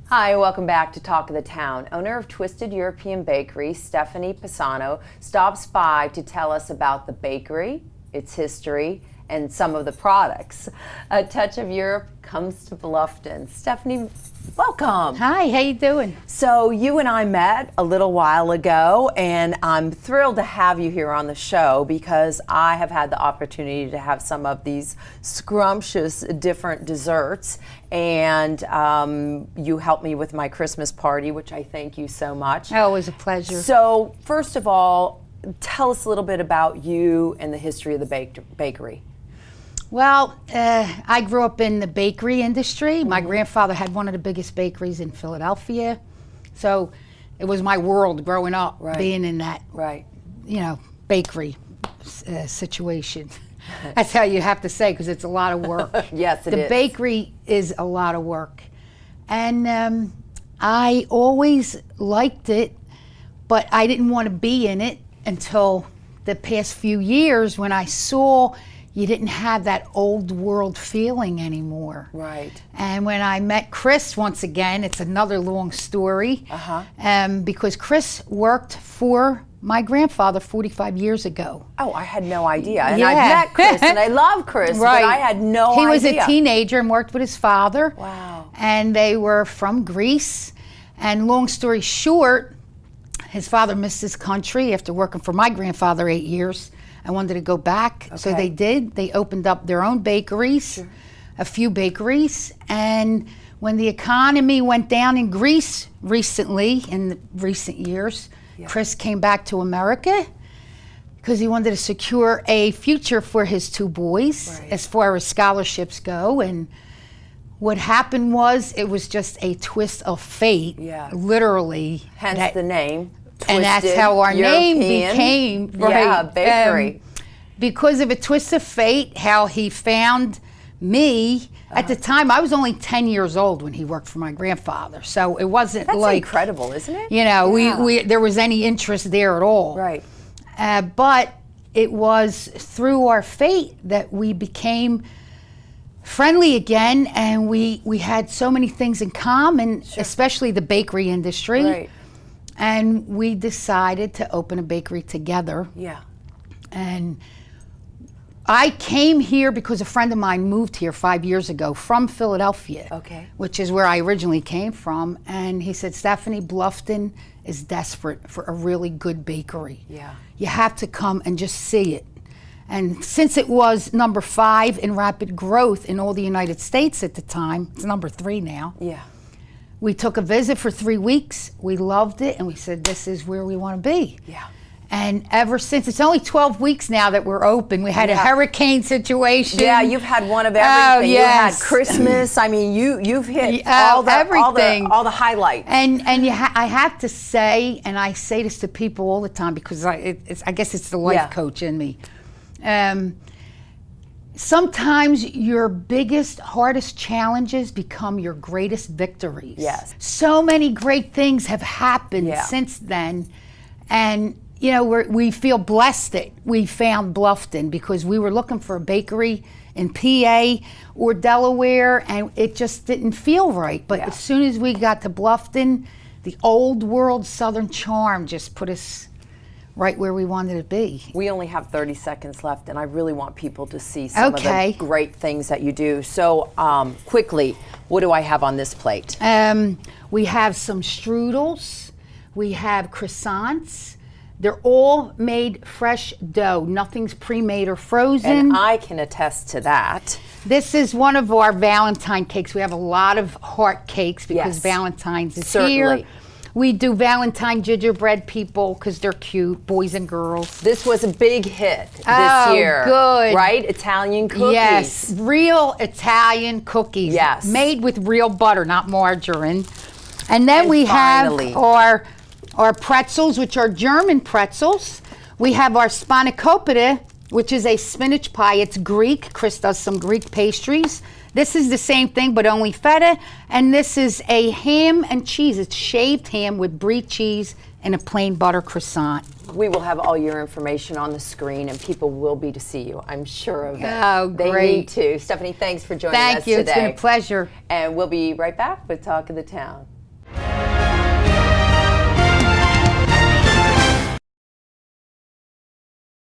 Hi, welcome back to Talk of the Town. Owner of Twisted European Bakery, Stephanie Pisano, stops by to tell us about the bakery, its history, and some of the products. A touch of Europe comes to Bluffton. Stephanie, welcome. Hi, how you doing? So you and I met a little while ago, and I'm thrilled to have you here on the show because I have had the opportunity to have some of these scrumptious different desserts, and you helped me with my Christmas party, which I thank you so much. Oh, it was a pleasure. So first of all, tell us a little bit about you and the history of the bakery. Well, I grew up in the bakery industry. My grandfather had one of the biggest bakeries in Philadelphia. So it was my world growing up, being in that, bakery situation. That's how you have to say, because it's a lot of work. Yes, it is. The bakery is a lot of work. And I always liked it, but I didn't want to be in it until the past few years when I saw you didn't have that old world feeling anymore. Right. And when I met Chris once again, it's another long story, because Chris worked for my grandfather 45 years ago. Oh, I had no idea. And I've met Chris, and I love Chris, but I had no idea. He was a teenager and worked with his father. Wow. And they were from Greece. And long story short, his father missed his country after working for my grandfather 8 years. I wanted to go back, so they did. They opened up their own bakeries, a few bakeries, and when the economy went down in Greece recently, in the recent years, Chris came back to America because he wanted to secure a future for his two boys as far as scholarships go. And what happened was, it was just a twist of fate, literally. Hence the name. Twisted and that's how our European name became. Bakery. Because of a twist of fate, how he found me. At the time, I was only 10 years old when he worked for my grandfather. So it wasn't That's like incredible, isn't it? You know, there was any interest there at all. Right. But it was through our fate that we became friendly again, and we had so many things in common, especially the bakery industry. Right. And we decided to open a bakery together. Yeah. And I came here because a friend of mine moved here 5 years ago from Philadelphia, which is where I originally came from. And he said, Stephanie, Bluffton is desperate for a really good bakery. Yeah. You have to come and just see it. And since it was number 5 in rapid growth in all the United States at the time, it's number 3 now. Yeah. We took a visit for 3 weeks. We loved it, and we said, this is where we want to be. Yeah. And ever since, it's only 12 weeks now that we're open. We had a hurricane situation. Yeah, you've had one of everything. Oh, yes. You had Christmas. I mean, you've hit everything. all the highlights. And I have to say, and I say this to people all the time because I guess it's the life coach in me. Sometimes your biggest, hardest challenges become your greatest victories. Yes. So many great things have happened since then. And, you know, we feel blessed that we found Bluffton because we were looking for a bakery in PA or Delaware, and it just didn't feel right. But as soon as we got to Bluffton, the old world Southern charm just put us right where we wanted to be. We only have 30 seconds left, and I really want people to see some of the great things that you do. So quickly, what do I have on this plate? We have some strudels. We have croissants. They're all made fresh dough. Nothing's pre-made or frozen. And I can attest to that. This is one of our Valentine cakes. We have a lot of heart cakes because Valentine's is here. We do Valentine gingerbread people because they're cute, boys and girls. This was a big hit this year. Good. Right? Italian cookies. Yes, real Italian cookies. Yes. Made with real butter, not margarine. And then we have our pretzels, which are German pretzels. We have our spanakopita, which is a spinach pie. It's Greek. Chris does some Greek pastries. This is the same thing, but only feta. And this is a ham and cheese. It's shaved ham with brie cheese and a plain butter croissant. We will have all your information on the screen, and people will be to see you. I'm sure of it. Oh, great. They need to. Stephanie, thanks for joining us today. Thank you. It's been a pleasure. And we'll be right back with Talk of the Town. you.